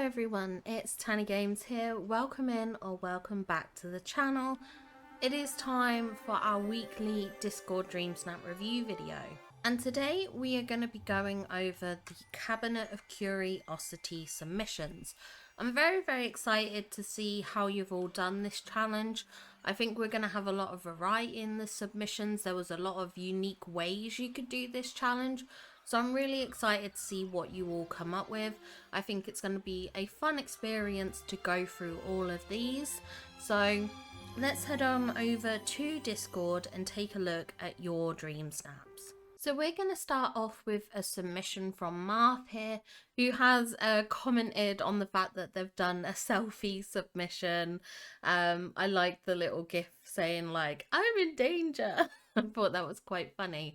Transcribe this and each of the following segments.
everyone, it's Tiny Games here. Welcome in or welcome back to the channel. It is time for our weekly Discord Dreamsnap review video. And today we are going to be going over the Cabinet of Curiosity submissions. I'm very excited to see how you've all done this challenge. I think we're going to have a lot of variety in the submissions. There was a lot of unique ways you could do this challenge. So I'm really excited to see what you all come up with. I think it's going to be a fun experience to go through all of these. So let's head on over to Discord and take a look at your dream snaps. So we're going to start off with a submission from Marth here, who has commented on the fact that they've done a selfie submission. I like the little gif saying like, I'm in danger. I thought that was quite funny.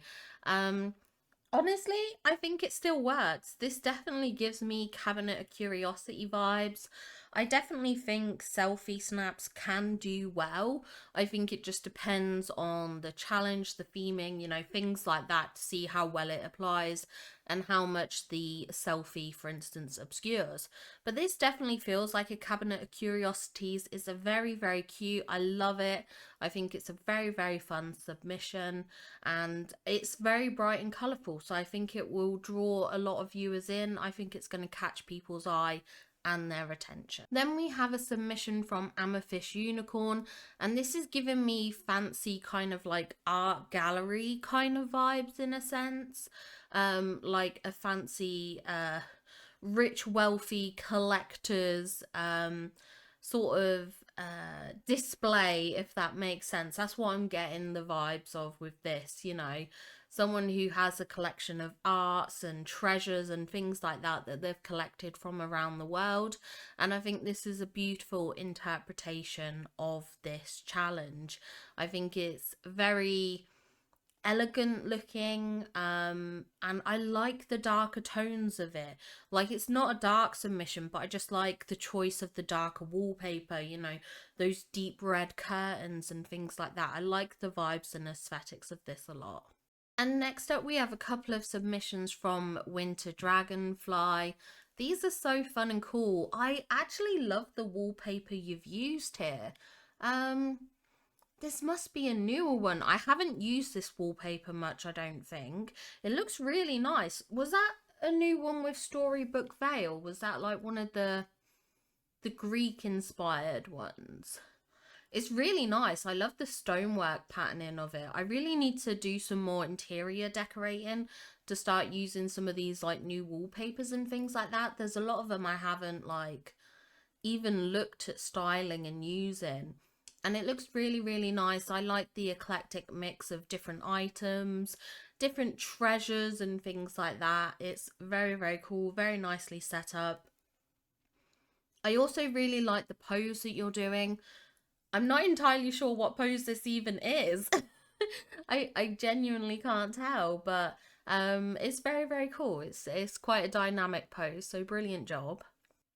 Honestly, I think it still works. This definitely gives me Cabinet of Curiosity vibes. I definitely think selfie snaps can do well. I think it just depends on the challenge, the theming, you know, things like that to see how well it applies and how much the selfie, for instance, obscures. But this definitely feels like a Cabinet of Curiosities. It's a very cute. I love it. I think it's a very fun submission and it's very bright and colourful. So I think it will draw a lot of viewers in. I think it's going to catch people's eye and their attention. Then we have a submission from Amethyst Unicorn, and this is giving me fancy kind of like art gallery kind of vibes in a sense, like a fancy rich wealthy collectors sort of display, if that makes sense. That's what I'm getting the vibes of with this, you know, someone who has a collection of arts and treasures and things like that that they've collected from around the world. And I think this is a beautiful interpretation of this challenge. I think it's very elegant looking, and I like the darker tones of it. Like, it's not a dark submission, but I just like the choice of the darker wallpaper, you know, those deep red curtains and things like that. I like the vibes and aesthetics of this a lot. And next up we have a couple of submissions from Winter Dragonfly. These are so fun and cool. I actually love the wallpaper you've used here. This must be a newer one. I haven't used this wallpaper much, I don't think. It looks really nice. Was that a new one with Storybook Vale? Was that like one of the Greek inspired ones? It's really nice. I love the stonework patterning of it. I really need to do some more interior decorating to start using some of these like new wallpapers and things like that. There's a lot of them I haven't like even looked at styling and using. And it looks really nice. I like the eclectic mix of different items, different treasures and things like that. It's very cool, very nicely set up. I also really like the pose that you're doing. I'm not entirely sure what pose this even is. I genuinely can't tell, but it's very cool. It's quite a dynamic pose, so brilliant job.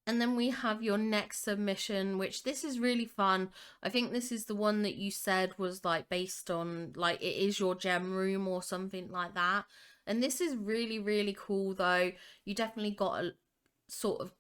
And then we have your next submission, which this is really fun. I think this is the one that you said was like based on like it is your gem room or something like that. And this is really cool though. You definitely got a sort of,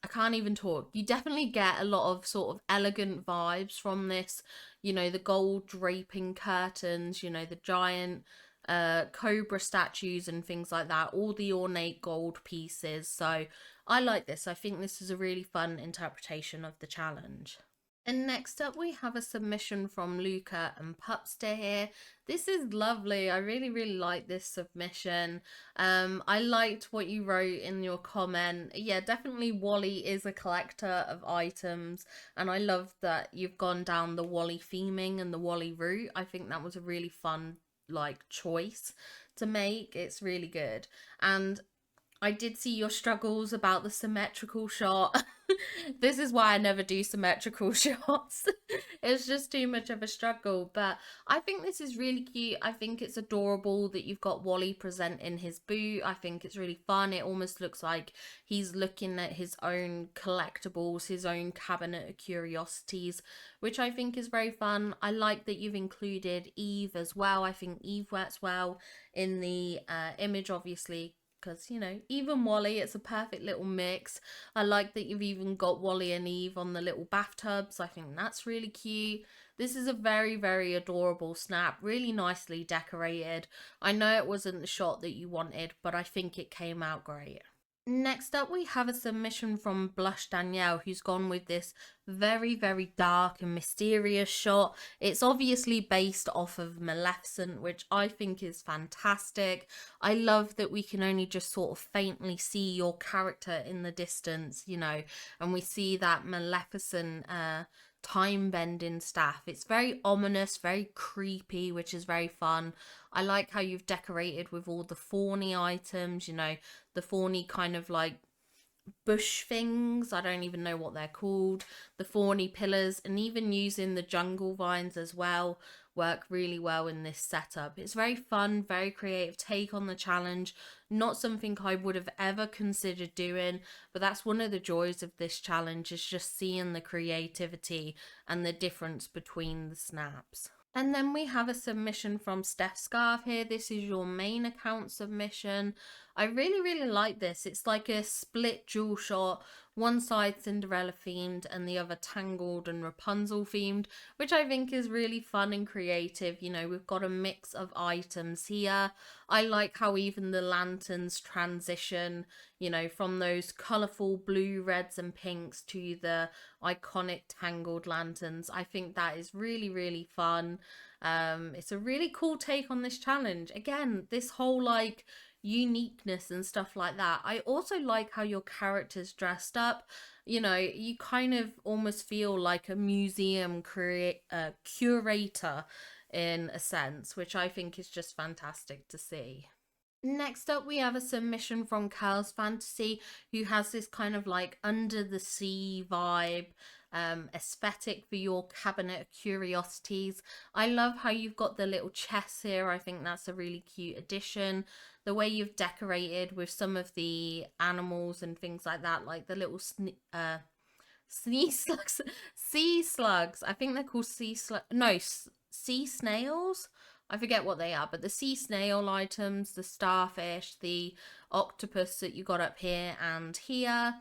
I can't even talk. You definitely get a lot of sort of elegant vibes from this. You know, the gold draping curtains, you know, the giant cobra statues and things like that. All the ornate gold pieces. So I like this. I think this is a really fun interpretation of the challenge. And next up we have a submission from Luca and Pupster here. This is lovely. I really like this submission. I liked what you wrote in your comment. Yeah, definitely Wally is a collector of items, and I love that you've gone down the Wally theming and the Wally route. I think that was a really fun like choice to make. It's really good. And I did see your struggles about the symmetrical shot. This is why I never do symmetrical shots. It's just too much of a struggle. But I think this is really cute. I think it's adorable that you've got Wally presenting his boot. I think it's really fun. It almost looks like he's looking at his own collectibles, his own Cabinet of Curiosities, which I think is very fun. I like that you've included Eve as well. I think Eve works well in the image, obviously because, you know, even Wally, it's a perfect little mix. I like that you've even got Wally and Eve on the little bathtubs. I think that's really cute. This is a very, very adorable snap, really nicely decorated. I know it wasn't the shot that you wanted, but I think it came out great. Next up, we have a submission from Blush Danielle, who's gone with this very, very dark and mysterious shot. It's obviously based off of Maleficent, which I think is fantastic. I love that we can only just sort of faintly see your character in the distance, you know, and we see that Maleficent time bending staff. It's very ominous, very creepy, which is very fun. I like how you've decorated with all the fawny items, you know, the fawny kind of like bush things. I don't even know what they're called. The fawny pillars, and even using the jungle vines as well work really well in this setup. It's very fun, very creative take on the challenge. Not something I would have ever considered doing, but that's one of the joys of this challenge, is just seeing the creativity and the difference between the snaps. And then we have a submission from Steph Scarf here. This is your main account submission. I really, really like this. It's like a split dual shot. One side Cinderella themed and the other Tangled and Rapunzel themed, which I think is really fun and creative. You know, we've got a mix of items here. I like how even the lanterns transition, you know, from those colourful blue, reds and pinks to the iconic Tangled lanterns. I think that is really, really fun. It's a really cool take on this challenge. Again, this whole like uniqueness and stuff like that. I also like how your character's dressed up. You know, you kind of almost feel like a museum curator in a sense, which I think is just fantastic to see. Next up, we have a submission from Curls Fantasy, who has this kind of like under the sea vibe aesthetic for your cabinet of curiosities. I love how you've got the little chest here. I think that's a really cute addition. The way you've decorated with some of the animals and things like that, like the little sea slugs, sea slugs. I think they're called sea slug. No, sea snails. I forget what they are, but the sea snail items, the starfish, the octopus that you got up here and here.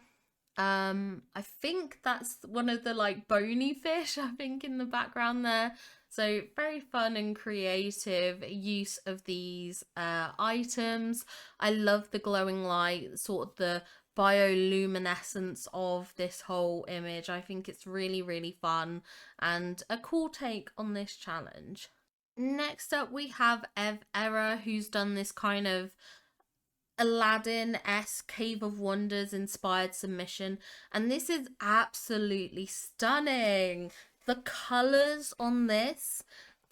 I think that's one of the like bony fish, I think, in the background there. So very fun and creative use of these items. I love the glowing light, sort of the bioluminescence of this whole image. I think it's really, really fun and a cool take on this challenge. Next up, we have Ev Era, who's done this kind of Aladdin-esque Cave of Wonders inspired submission, and this is absolutely stunning. The colors on this,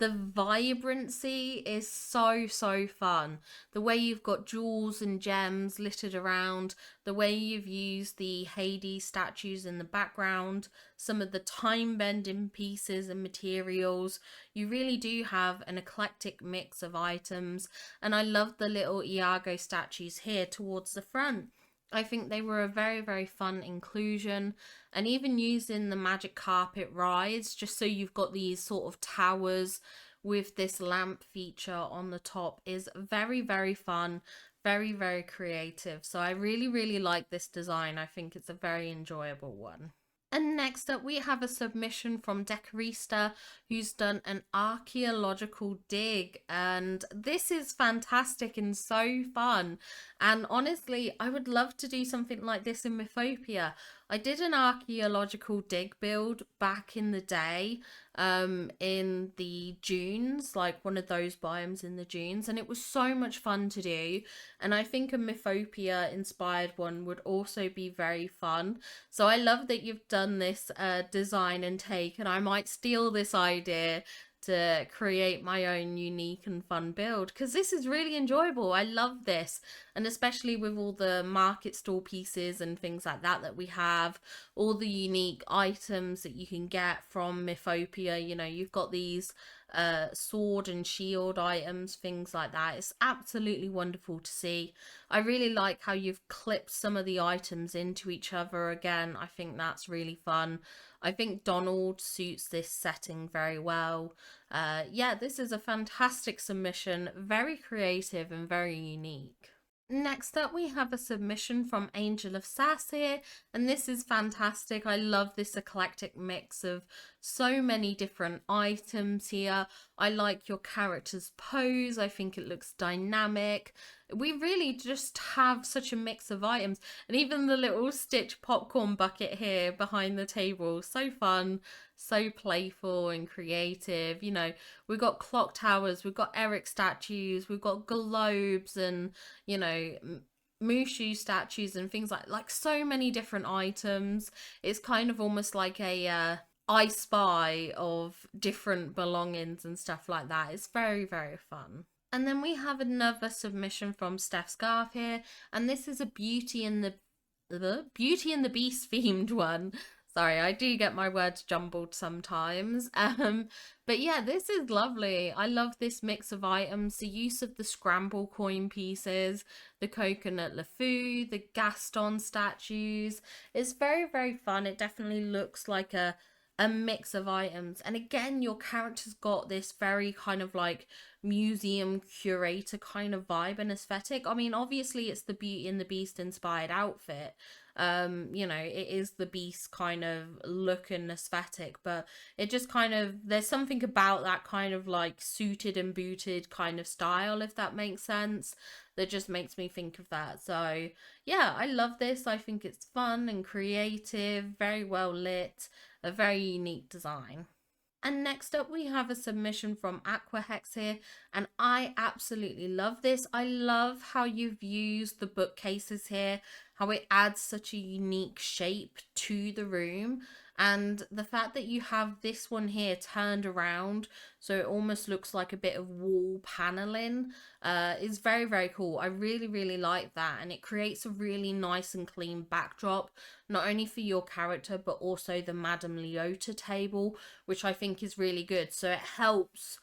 the vibrancy is so, so fun. The way you've got jewels and gems littered around, the way you've used the Hades statues in the background, some of the time bending pieces and materials. You really do have an eclectic mix of items, and I love the little Iago statues here towards the front. I think they were a very, very fun inclusion, and even using the magic carpet rides, just so you've got these sort of towers with this lamp feature on the top, is very, very fun, very, very creative. So I really, really like this design. I think it's a very enjoyable one. And next up, we have a submission from Decorista, who's done an archaeological dig. And this is fantastic and so fun. And honestly, I would love to do something like this in Mythopia. I did an archaeological dig build back in the day in the dunes, like one of those biomes in the dunes, and it was so much fun to do. And I think a Mythopia inspired one would also be very fun. So I love that you've done this design and take, and I might steal this idea to create my own unique and fun build, because this is really enjoyable. I love this, and especially with all the market stall pieces and things like that that we have, all the unique items that you can get from Mythopia. You know, you've got these sword and shield items, things like that. It's absolutely wonderful to see. I really like how you've clipped some of the items into each other again. I think that's really fun. I think Donald suits this setting very well. Yeah, this is a fantastic submission, very creative and very unique. Next up, we have a submission from Angel of Sass here, and this is fantastic. I love this eclectic mix of so many different items here. I like your character's pose, I think it looks dynamic. We really just have such a mix of items, and even the little Stitch popcorn bucket here behind the table, so fun, so playful and creative. You know, we've got clock towers, we've got Eric statues, we've got globes, and you know, Mushu statues and things like so many different items. It's kind of almost like a I Spy of different belongings and stuff like that. It's very, very fun. And then we have another submission from Steph Scarf here, and this is a Beauty and the Beast themed one. Sorry, I do get my words jumbled sometimes. But yeah, this is lovely. I love this mix of items, the use of the scramble coin pieces, the coconut LeFou, the Gaston statues. It's very, very fun. It definitely looks like a mix of items. And again, your character's got this very kind of like museum curator kind of vibe and aesthetic. I mean, obviously it's the Beauty and the Beast inspired outfit. You know, it is the Beast kind of look and aesthetic, but it just kind of, there's something about that kind of like suited and booted kind of style, if that makes sense, that just makes me think of that. So yeah, I love this. I think it's fun and creative, very well lit, a very unique design. And next up, we have a submission from Aquahex here, and I absolutely love this. I love how you've used the bookcases here, how it adds such a unique shape to the room, and the fact that you have this one here turned around so it almost looks like a bit of wall paneling is very, very cool. I really, really like that, and it creates a really nice and clean backdrop, not only for your character but also the Madame Leota table, which I think is really good. So it helps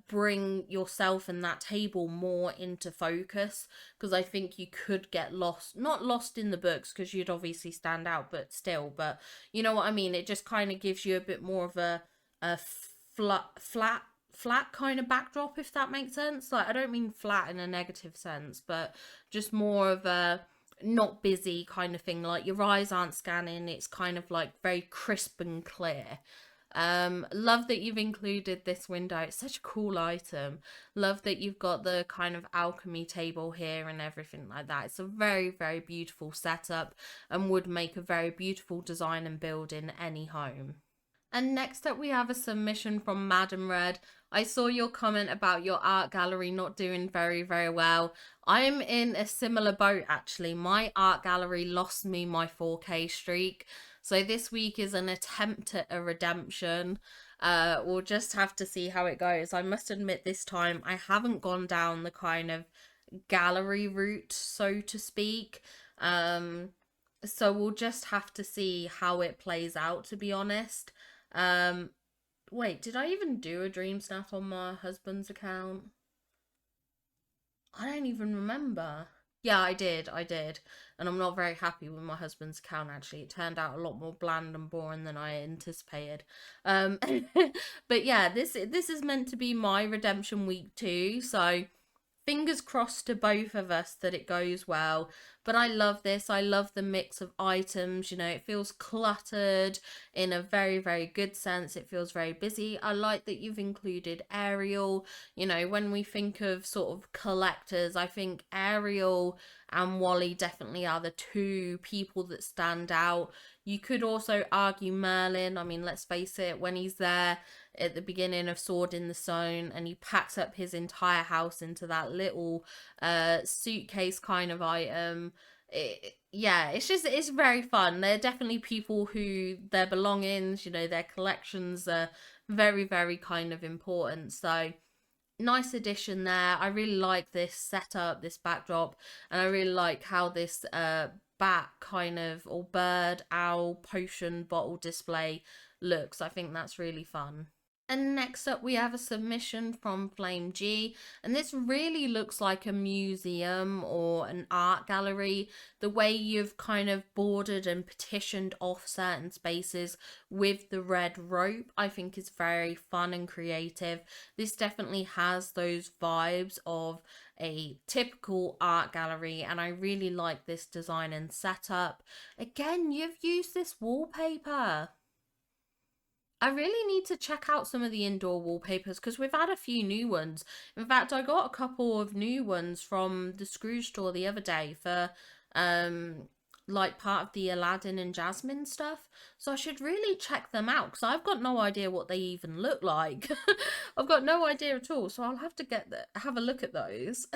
bring yourself and that table more into focus, because I think you could get lost, not lost in the books because you'd obviously stand out, but still, but you know what I mean. It just kind of gives you a bit more of a flat kind of backdrop, if that makes sense. Like, I don't mean flat in a negative sense, but just more of a not busy kind of thing. Like, your eyes aren't scanning, it's kind of like very crisp and clear. Love that you've included this window. It's such a cool item. Love that you've got the kind of alchemy table here and everything like that. It's a very, very beautiful setup and would make a very beautiful design and build in any home. And next up, we have a submission from Madam Red. I saw your comment about your art gallery not doing very, very well. I'm in a similar boat, actually. My art gallery lost me my 4K streak. So this week is an attempt at a redemption. We'll just have to see how it goes. I must admit, this time I haven't gone down the kind of gallery route, so to speak. So we'll just have to see how it plays out, to be honest. Um, Wait, did I even do a Dreamsnap on my husband's account? I don't even remember. Yeah, I did. And I'm not very happy with my husband's account, actually. It turned out a lot more bland and boring than I anticipated. Um, but yeah, this is meant to be my redemption week too, so fingers crossed to both of us that it goes well. But I love this. I love the mix of items. You know, it feels cluttered in a very, very good sense. It feels very busy. I like that you've included Ariel. You know, when we think of sort of collectors, I think Ariel and Wally definitely are the two people that stand out. You could also argue Merlin. I mean, let's face it, when he's there at the beginning of Sword in the Stone and he packs up his entire house into that little suitcase kind of item, yeah, it's just, it's very fun. They're definitely people who their belongings, you know, their collections are very, very kind of important. So nice addition there. I really like this setup, this backdrop, and I really like how this bat kind of, or bird owl potion bottle display looks. I think that's really fun. And next up, we have a submission from Flame G, and this really looks like a museum or an art gallery. The way you've kind of bordered and petitioned off certain spaces with the red rope, I think is very fun and creative. This definitely has those vibes of a typical art gallery, and I really like this design and setup. Again, you've used this wallpaper. I really need to check out some of the indoor wallpapers because we've had a few new ones. In fact, I got a couple of new ones from the Screw store the other day for um like part of the Aladdin and Jasmine stuff. So I should really check them out because I've got no idea what they even look like. I've got no idea at all. So I'll have to have a look at those.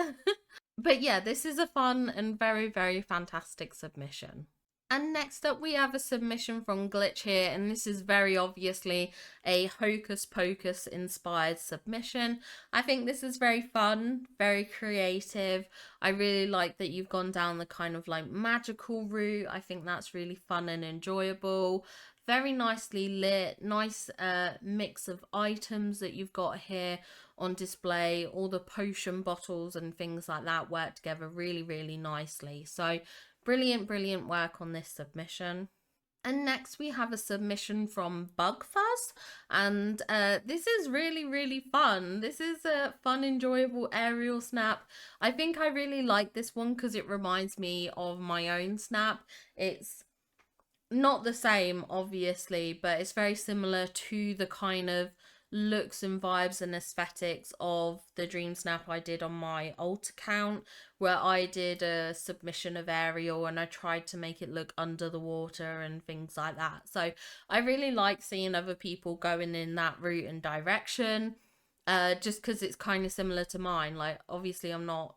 But yeah, this is a fun and very, very fantastic submission. And next up, we have a submission from Glitch here, and this is very obviously a Hocus Pocus inspired submission. I think this is very fun, very creative. I really like that you've gone down the kind of like magical route. I think that's really fun and enjoyable. Very nicely lit, nice mix of items that you've got here on display. All the potion bottles and things like that work together really, really nicely. So brilliant, brilliant work on this submission. And next we have a submission from Bugfuzz, and this is really, really fun. This is a fun, enjoyable aerial snap. I think I really like this one because it reminds me of my own snap. It's not the same, obviously, but it's very similar to the kind of looks and vibes and aesthetics of the Dreamsnap I did on my alt account, where I did a submission of Ariel and I tried to make it look under the water and things like that. So I really like seeing other people going in that route and direction, just because it's kind of similar to mine. Like, obviously, I'm not,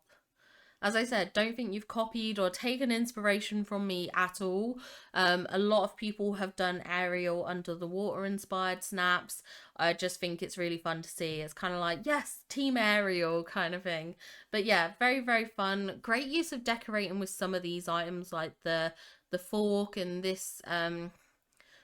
as I said, don't think you've copied or taken inspiration from me at all. A lot of people have done aerial under the water inspired snaps. I just think it's really fun to see. It's kind of like, yes, team aerial kind of thing. But yeah, very, very fun. Great use of decorating with some of these items like the fork and this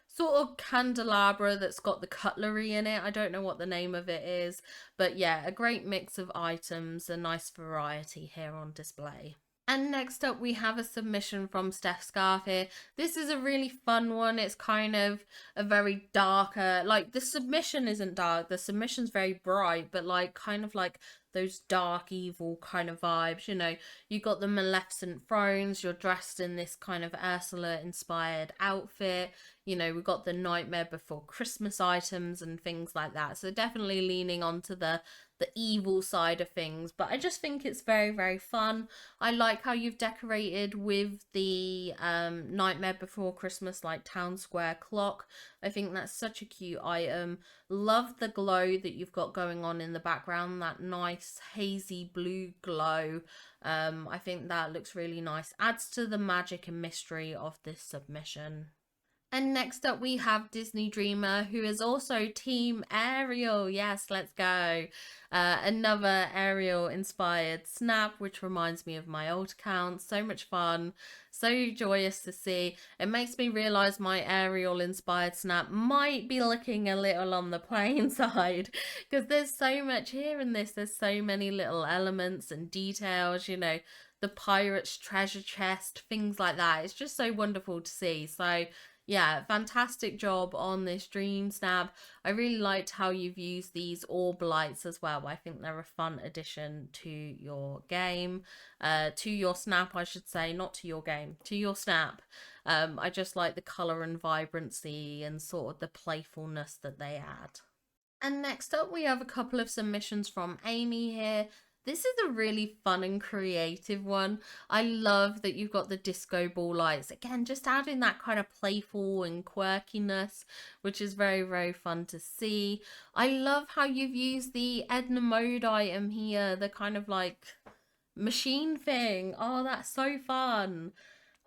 sort of candelabra that's got the cutlery in it. I don't know what the name of it is, but yeah, a great mix of items, a nice variety here on display. And next up, we have a submission from Steph Scarf here. This is a really fun one. It's kind of a very darker, like the submission isn't dark, the submission's very bright, but like kind of like those dark, evil kind of vibes. You know, you got the Maleficent thrones, you're dressed in this kind of Ursula inspired outfit. You know, we've got the Nightmare Before Christmas items and things like that. So definitely leaning onto the evil side of things, but I just think it's very, very fun. I like how you've decorated with the Nightmare Before Christmas like town square clock. I think that's such a cute item. Love the glow that you've got going on in the background, that nice hazy blue glow. I think that looks really nice, adds to the magic and mystery of this submission. And next up, we have Disney Dreamer, who is also Team Ariel. Yes, let's go. Another Ariel inspired snap, which reminds me of my old account. So much fun. So joyous to see. It makes me realize my Ariel inspired snap might be looking a little on the plain side because there's so much here in this. There's so many little elements and details, you know, the pirate's treasure chest, things like that. It's just so wonderful to see. So yeah, fantastic job on this Dreamsnap. I really liked how you've used these orb lights as well. I think they're a fun addition to your game, to your snap, I should say, not to your game, to your snap. I just like the colour and vibrancy and sort of the playfulness that they add. And next up, we have a couple of submissions from Amy here. This is a really fun and creative one. I love that you've got the disco ball lights. Again, just adding that kind of playful and quirkiness, which is very, very fun to see. I love how you've used the Edna Mode item here, the kind of like machine thing. Oh, that's so fun.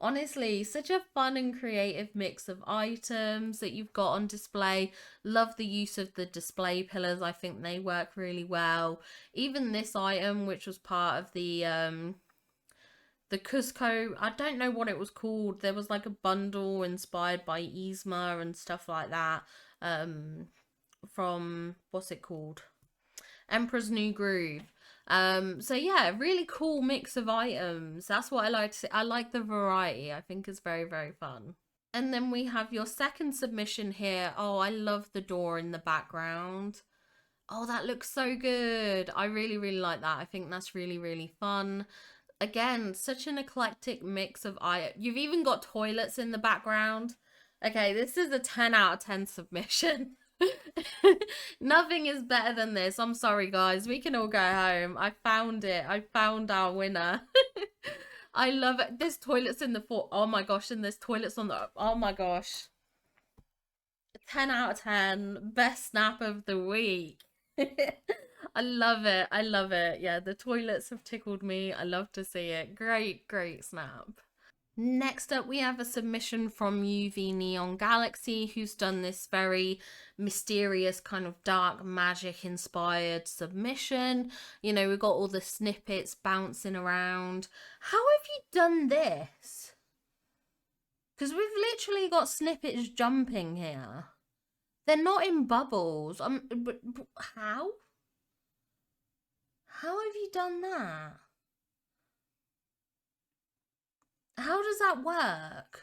Honestly, such a fun and creative mix of items that you've got on display. Love the use of the display pillars. I think they work really well. Even this item, which was part of the Cusco, I don't know what it was called. There was like a bundle inspired by Yzma and stuff like that. Um what's it called? Emperor's New Groove. So yeah, really cool mix of items. That's what I like to see. I like the variety. I think it's very, very fun. And then we have your second submission here. Oh, I love the door in the background. Oh, that looks so good. I really, really like that. I think that's really, really fun. Again, such an eclectic mix of items. You've even got toilets in the background. Okay, this is a 10 out of 10 submission. Nothing is better than this. I'm sorry, guys. We can all go home. I found it. I found our winner. I love it. There's toilets in the fort. Oh my gosh, and there's toilets on the. Oh my gosh. 10 out of 10. Best snap of the week. I love it. I love it. Yeah, the toilets have tickled me. I love to see it. Great, great snap. Next up, we have a submission from UV Neon Galaxy, who's done this very mysterious kind of dark magic inspired submission. You know, we've got all the snippets bouncing around. How have you done this? Because we've literally got snippets jumping here. They're not in bubbles. But how? How have you done that? How does that work?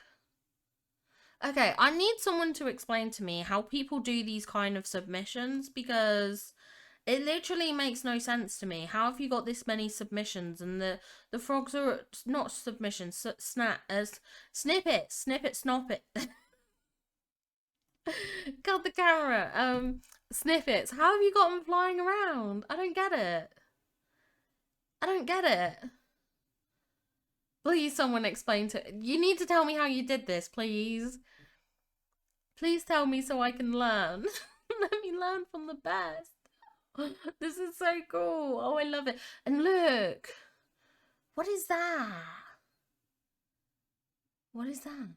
Okay, I need someone to explain to me how people do these kind of submissions, because it literally makes no sense to me. How have you got this many submissions and the frogs are not submissions, snippets, snoppet. Got the camera. Snippets. How have you got them flying around? I don't get it. I don't get it. Please, someone explain to. You need to tell me how you did this, please. Please tell me so I can learn. Let me learn from the best. This is so cool. Oh, I love it. And look. What is that? What is that?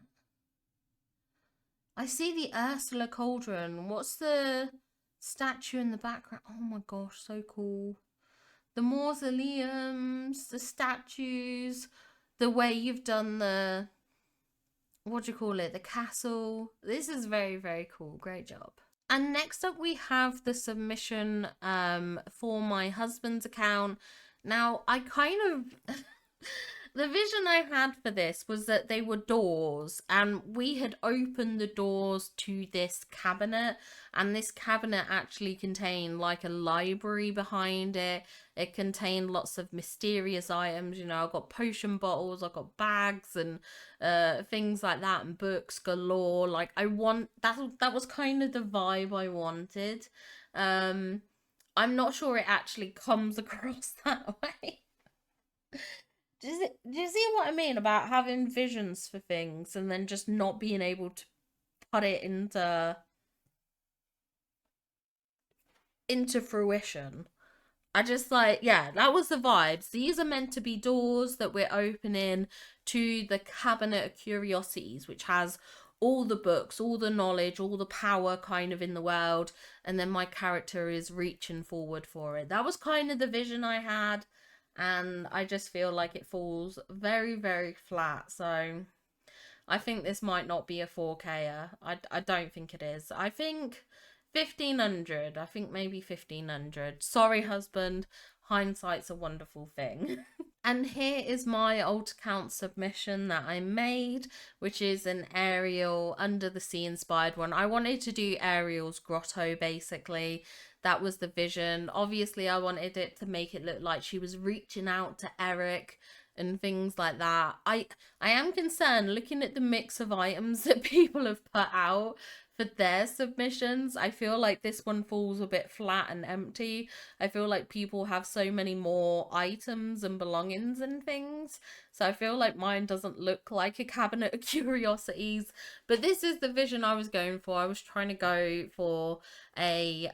I see the Ursula cauldron. What's the statue in the background? Oh my gosh, so cool. The mausoleums, the statues, the way you've done the, what do you call it, the castle. This is very, very cool. Great job. And next up we have the submission for my husband's account. Now, I kind of the vision I had for this was that they were doors, and we had opened the doors to this cabinet, and this cabinet actually contained like a library behind it. It contained lots of mysterious items. You know, I've got potion bottles, I've got bags and things like that, and books galore. Like, that was kind of the vibe I wanted. I'm not sure it actually comes across that way. Do you see what I mean about having visions for things and then just not being able to put it into fruition? I just like, yeah, that was the vibes. These are meant to be doors that we're opening to the cabinet of curiosities, which has all the books, all the knowledge, all the power kind of in the world, and then my character is reaching forward for it. That was kind of the vision I had, and I just feel like it falls very, very flat. So I think this might not be a 4K. I don't think it is. I think 1500. I think maybe 1500. Sorry, husband. Hindsight's a wonderful thing. And here is my alt account submission that I made, which is an Ariel Under the Sea inspired one. I wanted to do Ariel's grotto, basically. That was the vision. Obviously, I wanted it to make it look like she was reaching out to Eric and things like that. I am concerned looking at the mix of items that people have put out for their submissions. I feel like this one falls a bit flat and empty. I feel like people have so many more items and belongings and things. So I feel like mine doesn't look like a cabinet of curiosities. But this is the vision I was going for. I was trying to go for a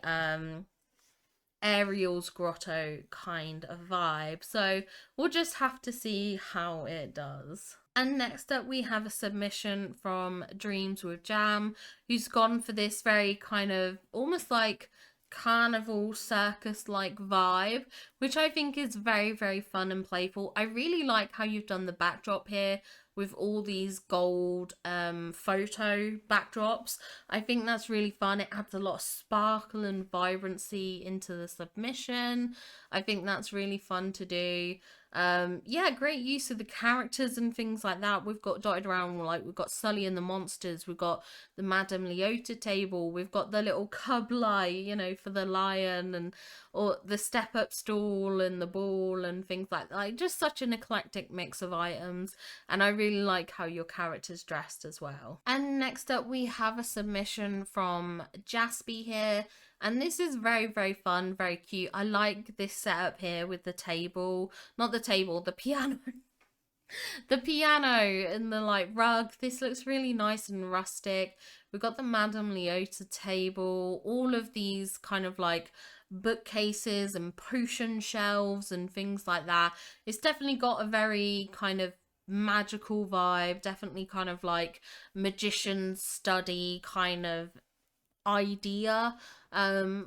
Ariel's grotto kind of vibe. So we'll just have to see how it does. And next up we have a submission from Dreams with Jam, who's gone for this very kind of almost like carnival circus like vibe, which I think is very, very fun and playful. I really like how you've done the backdrop here. with all these gold photo backdrops. I think that's really fun. It adds a lot of sparkle and vibrancy into the submission. I think that's really fun to do. Yeah, great use of the characters and things like that. We've got dotted around, like we've got Sully and the monsters, we've got the Madame Leota table, we've got the little cub lie, you know, for the lion, and or the step up stool and the ball and things like that. Like, just such an eclectic mix of items, and I really like how your character's dressed as well. And next up we have a submission from Jaspy here. And this is very, very fun, very cute. I like this setup here with the table, not the table, the piano. The piano and the like rug. This looks really nice and rustic. We've got the Madame Leota table, all of these kind of like bookcases and potion shelves and things like that. It's definitely got a very kind of magical vibe, definitely kind of like magician's study kind of idea,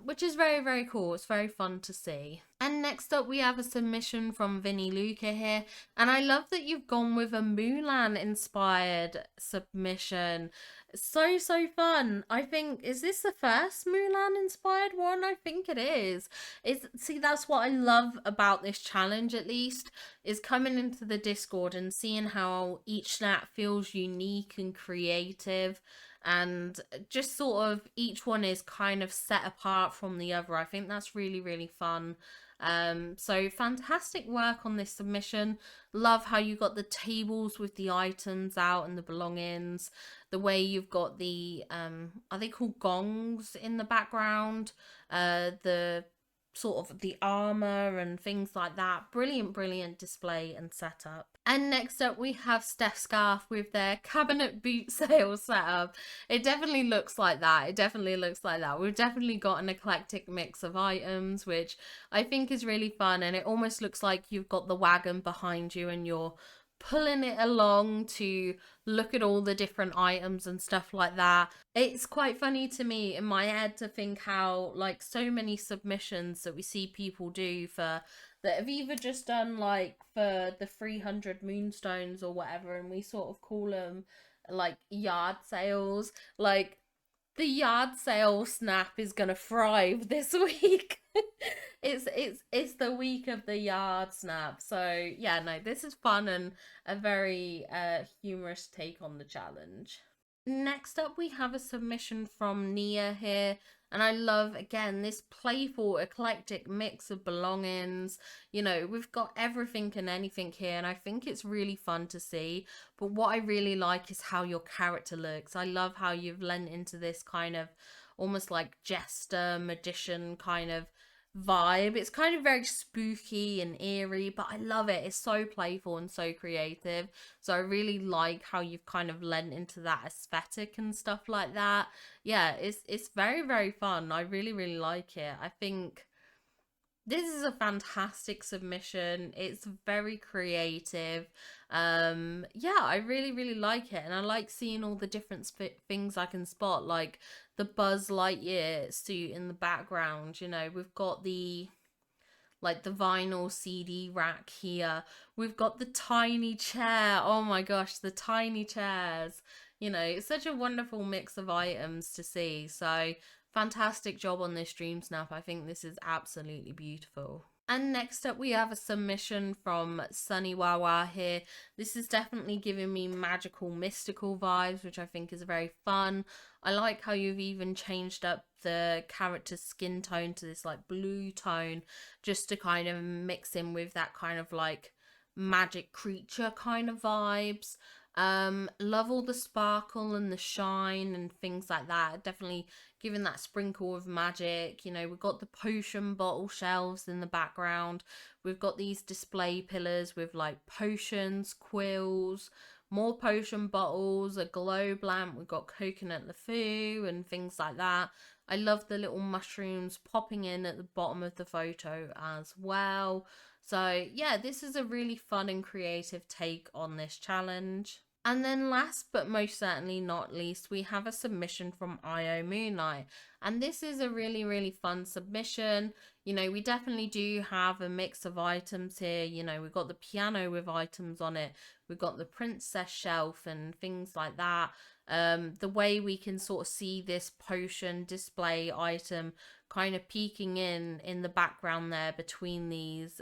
which is very, very cool. It's very fun to see. And next up we have a submission from Vinny Luca here, and I love that you've gone with a Mulan inspired submission. So fun. I think, is this the first Mulan inspired one? I think it is. It's, see, that's what I love about this challenge, at least, is coming into the Discord and seeing how each snap feels unique and creative, and just sort of each one is kind of set apart from the other. I think that's really, really fun. So fantastic work on this submission. Love how you got the tables with the items out and the belongings, the way you've got the are they called gongs in the background, the sort of the armor and things like that. Brilliant display and setup. And next up we have Steph Scarf with their cabinet boot sale setup. It definitely looks like that. It definitely looks like that. We've definitely got an eclectic mix of items, which I think is really fun, and it almost looks like you've got the wagon behind you and you're pulling it along to look at all the different items and stuff like that. It's quite funny to me in my head to think how, like, so many submissions that we see people do for that have either just done like for the 300 moonstones or whatever, and we sort of call them like yard sales. Like, the yard sale snap is gonna thrive this week. It's the week of the yard snap. So yeah, no, this is fun and a very humorous take on the challenge. Next up we have a submission from Nia here, and I love again this playful eclectic mix of belongings. You know, we've got everything and anything here, and I think it's really fun to see. But what I really like is how your character looks. I love how you've lent into this kind of almost like jester magician kind of vibe. It's kind of very spooky and eerie, but I love it. It's so playful and so creative. So I really like how you've kind of lent into that aesthetic and stuff like that. Yeah, it's very, very fun. I really like it. I think this is a fantastic submission. It's very creative. Yeah, I really like it, and I like seeing all the different things I can spot, like the Buzz Lightyear suit in the background. You know, we've got the like the vinyl CD rack here. We've got the tiny chair. Oh my gosh, the tiny chairs. You know, it's such a wonderful mix of items to see. So fantastic job on this Dream Snap. I think this is absolutely beautiful. And next up we have a submission from Sunny Wawa here. This is definitely giving me magical, mystical vibes, which I think is very fun. I like how you've even changed up the character's skin tone to this like blue tone, just to kind of mix in with that kind of like magic creature kind of vibes. Love all the sparkle and the shine and things like that. Definitely giving that sprinkle of magic. You know, we've got the potion bottle shelves in the background. We've got these display pillars with like potions, quills, more potion bottles, a globe lamp. We've got coconut LeFou and things like that. I love the little mushrooms popping in at the bottom of the photo as well. So yeah, this is a really fun and creative take on this challenge. And then last but most certainly not least, we have a submission from IO Moonlight. And this is a really, really fun submission. You know, we definitely do have a mix of items here. You know, we've got the piano with items on it. We've got the princess shelf and things like that. The way we can sort of see this potion display item kind of peeking in the background there between these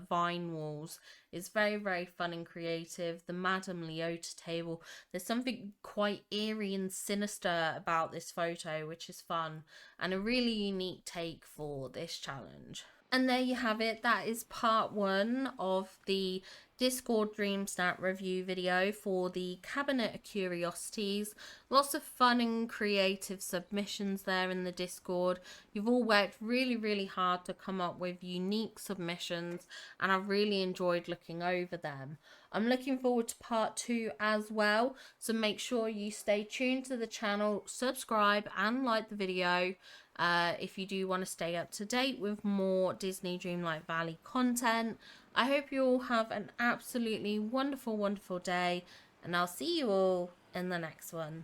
vine walls is very, very fun and creative. The Madame Leota table, there's something quite eerie and sinister about this photo, which is fun and a really unique take for this challenge. And there you have it. That is part 1 of the Discord Dreamsnap review video for the Cabinet of Curiosities. Lots of fun and creative submissions there in the Discord. You've all worked really, really hard to come up with unique submissions, and I've really enjoyed looking over them. I'm looking forward to part 2 as well, so make sure you stay tuned to the channel, subscribe and like the video if you do want to stay up to date with more Disney Dreamlight Valley content. I hope you all have an absolutely wonderful, wonderful day, and I'll see you all in the next one.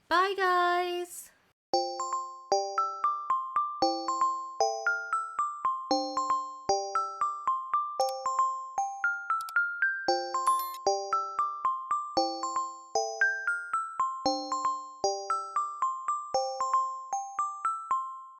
Bye, guys!